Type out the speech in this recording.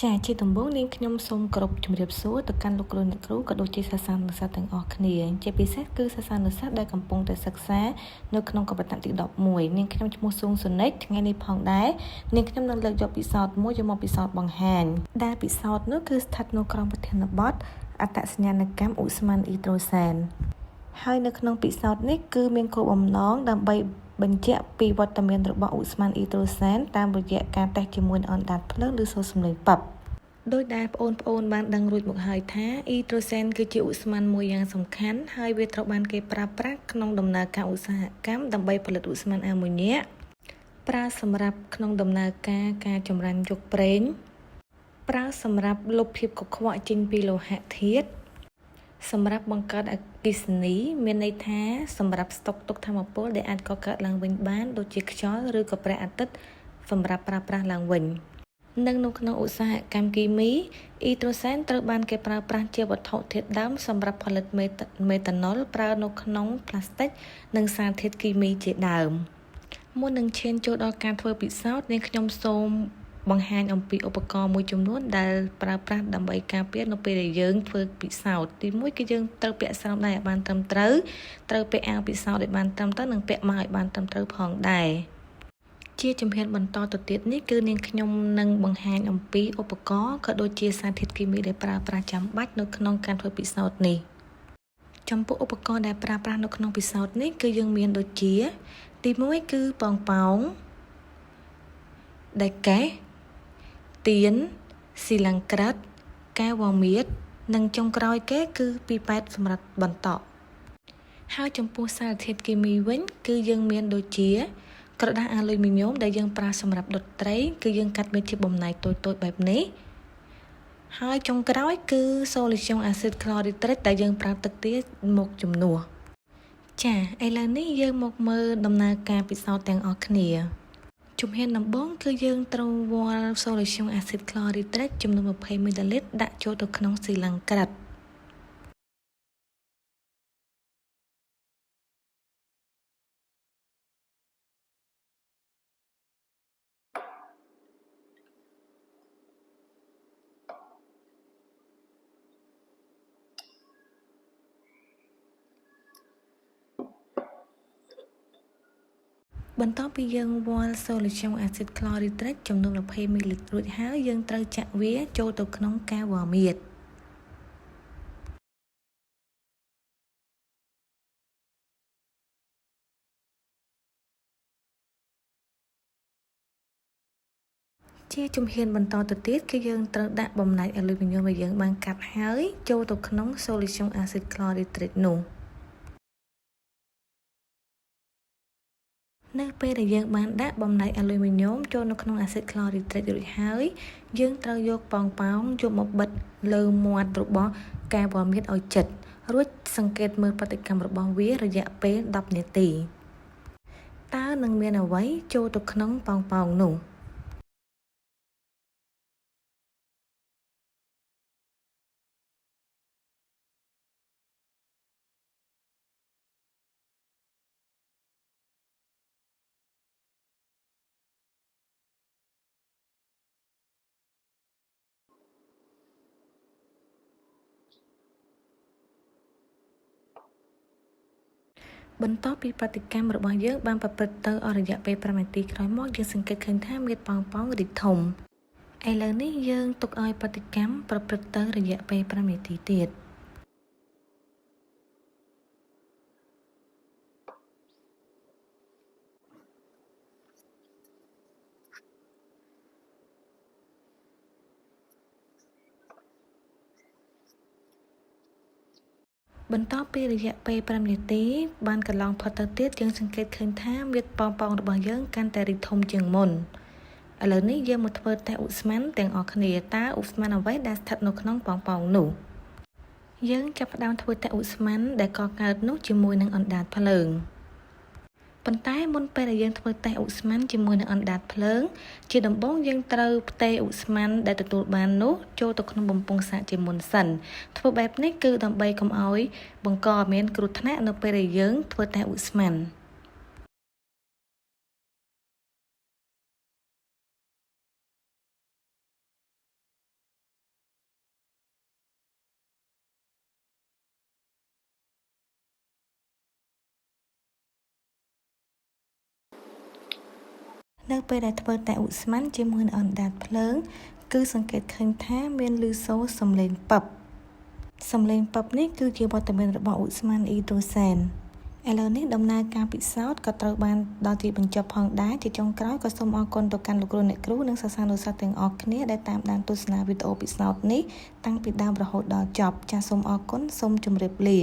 ចាជាដំបូងនាងខ្ញុំសូមគោរពជំរាបសួរទៅកាន់លោកគ្រូអ្នកគ្រូក៏ដូចជាសិស្សានុសិស្សទាំងអស់គ្នាជាពិសេសគឺសិស្សានុសិស្សដែលកំពុងតែសិក្សានៅក្នុងកម្រិតទី11នាងខ្ញុំឈ្មោះស៊ូងសុនិចថ្ងៃនេះផងដែរនាងខ្ញុំនឹងលើកយកពិសោធន៍មួយយកមកពិសោធន៍បង្ហាញដែលពិសោធន៍នោះគឺស្ថិតនៅក្រោមប្រធានបទអត្តសញ្ញាណកម្មឧស្ម័នអ៊ីត្រូសែនហើយនៅក្នុងពិសោធន៍នេះគឺមានគោលបំណងដើម្បីបញ្ជាក់ពីវត្តមានរបស់ឧស្ម័នអ៊ីត្រូសែនតាមរយៈការតេស្តជាមួយអណ្ដាតភ្លើងឬសូរសំឡេងប៉ាប់ដោយដែលបងប្អូនបានដឹងរួចមកហើយថាអ៊ីត្រូសែនគឺជាឧស្ម័នមួយយ៉ាងសំខាន់ហើយវាត្រូវបានគេប្រើប្រាស់ក្នុងដំណើរការឧស្សាហកម្មដើម្បីផលិតឧស្ម័នអាម៉ូញ៉ាប្រើសម្រាប់ក្នុងដំណើរការចម្រាញ់យកប្រេងប្រើសម្រាប់លុបភាពកខ្វក់ចេញពីលោហៈធាតុសម្រាប់បង្កើតអគ្គិសនីមានន័យថាសម្រាប់ស្តុកទុកថាមពលដែលអាចកកើតឡើងវិញបានដូចជាខ្យល់ឬក៏ព្រះអាទិត្យសម្រាប់ប្រើប្រាស់ឡើងវិញនៅក្នុងឧស្សាហកម្មគីមីអ៊ីត្រូសែនត្រូវបានគេប្រើប្រាស់ជាវត្ថុធាតុដើមសម្រាប់ផលិតមេតាណុលប្រើនៅក្នុងផ្លាស្ទិកនិងសារធាតុគីមីជាដើមមុននឹងឈានចូលដល់ការធ្វើពិសោធន៍នាងខ្ញុំសូមបង្ហាញអំពីឧបករណ៍មួយចំនួនដែលប្រើប្រាស់ដើម្បីការពារនៅពេលដែលយើងធ្វើពិសោធន៍ទី1គឺយើងត្រូវពាក់ស្រោមដៃឲ្យបានត្រឹមត្រូវពាក់អាវពិសោធន៍ឲ្យបានត្រឹមត្រូវនិងពាក់ម៉ាស់ឲ្យបានត្រឹមត្រូវផងដែរជាជំហានបន្តទៅទៀតនេះគឺនាងខ្ញុំនឹងបង្ហាញអំពីឧបករណ៍ក៏ដូចជាសារធាតុគីមីដែលប្រើប្រាស់ចាំបាច់នៅក្នុងការធ្វើពិសោធន៍នេះចំពោះឧបករណ៍ដែលប្រើប្រាស់នៅក្នុងពិសោធន៍នេះគឺយើងមានដូចជាទី1គឺប៉ោងដែកកេះទៀនស៊ីឡាំងក្រិតកែវវមៀតនិងចុងក្រោយគេគឺពីប៉ែតសម្រាប់បន្តក់ហើយចំពោះសារធាតុគីមីវិញគឺយើងមានដូចជាក្រដាសអាលុយមីញ៉ូមដែលយើងប្រើសម្រាប់ដុតត្រីគឺយើងកាត់វាជាបំណែកតូចៗបែបនេះហើយចុងក្រោយគឺសូលីស្យូមអាស៊ីតក្លរីត្រិកដែលយើងប្រើទឹកទាមកជំនួសចាឥឡូវនេះយើងមកមើលដំណើរការពិសោធន៍ទាំងអស់គ្នាជំហានដំបូងគឺយើងត្រូវវាល់សូលីស្យូមអាស៊ីតក្លរីត្រិកចំនួន20មីលីលីត្រដាក់ចូលទៅក្នុងស៊ីឡាំងក្រិតបន្ទាប់ពីយើងវាល់សូលីស្យូមអាស៊ីតក្លរីត្រិកចំនួន20មីលីលីត្ររួចហើយយើងត្រូវចាក់វាចូលទៅក្នុងកែវវមៀតជាជំហានបន្តទៅទៀតគឺយើងត្រូវដាក់បំណែកអាលុយមីញ៉ូមដែលយើងបានកាត់ហើយចូលទៅក្នុងសូលីស្យូមអាស៊ីតក្លរីត្រិកនោះនៅពេលដែលយើងបានដាក់បំណែកអាលុយមីញ៉ូមចូលនៅក្នុងអាស៊ីតក្លរីត្រិករួចហើយយើងត្រូវយកប៉ោងយកមកបិទលើមាត់របស់កែវវមៀតឲ្យជិតរួចសង្កេតមើលប្រតិកម្មរបស់វារយៈពេល10នាទីតើនឹងមានអ្វីចូលទៅក្នុងប៉ោងនោះបន្ទាប់ពីប្រតិកម្មរបស់យើងបានប្រព្រឹត្តទៅអស់រយៈពេល5នាទីក្រោយមកយើងសង្កេតឃើញថាមានប៉ោងរីកធំឥឡូវនេះយើងទុកឲ្យប្រតិកម្មប្រព្រឹត្តទៅរយៈពេល5នាទីទៀតបន្ទាប់ពីរយៈពេល5នាទីបានកន្លងផុតទៅទៀតយើងសង្កេតឃើញថាមាឌប៉ោងរបស់យើងកាន់តែរីកធំជាងមុនឥឡូវនេះយើងមកធ្វើតេស្តឧស្ម័នទាំងអស់គ្នាតើឧស្ម័នអ្វីដែលស្ថិតនៅក្នុងប៉ោងនោះយើងចាប់ផ្ដើមធ្វើតេស្តឧស្ម័នដែលកកើតនោះជាមួយនឹងអណ្ដាតភ្លើងប៉ុន្តែមុនពេលដែលយើងធ្វើតេស្តឧស្ម័នជាមួយនឹងអណ្ដាតភ្លើងជាដំបូងយើងត្រូវផ្ទេរឧស្ម័នដែលទទួលបាននោះចូលទៅក្នុងបំពង់សាកជាមុនសិនធ្វើបែបនេះគឺដើម្បីកុំឲ្យបង្កឲ្យមានគ្រោះថ្នាក់នៅពេលដែលយើងធ្វើតេស្តឧស្ម័ន នៅពេលដែលធ្វើតែឧស្ម័នជាមួយនឹងអណ្ដាតភ្លើងគឺសង្កេតឃើញថាមានឮសូរសំឡេងប៉ឹបនេះគឺជាវត្តមានរបស់ឧស្ម័នអ៊ីដ្រូសែនឥឡូវនេះដំណើរការពិសោធន៍ក៏ត្រូវបានដល់ទីបញ្ចប់ផងដែរជាចុងក្រោយក៏សូមអរគុណទៅកាន់លោកគ្រូអ្នកគ្រូនិងសិស្សានុសិស្សទាំងអស់គ្នាដែលតាមដានទស្សនាវីដេអូពិសោធន៍នេះតាំងពីដើមរហូតដល់ចប់ចាសសូមអរគុណសូមជម្រាបលា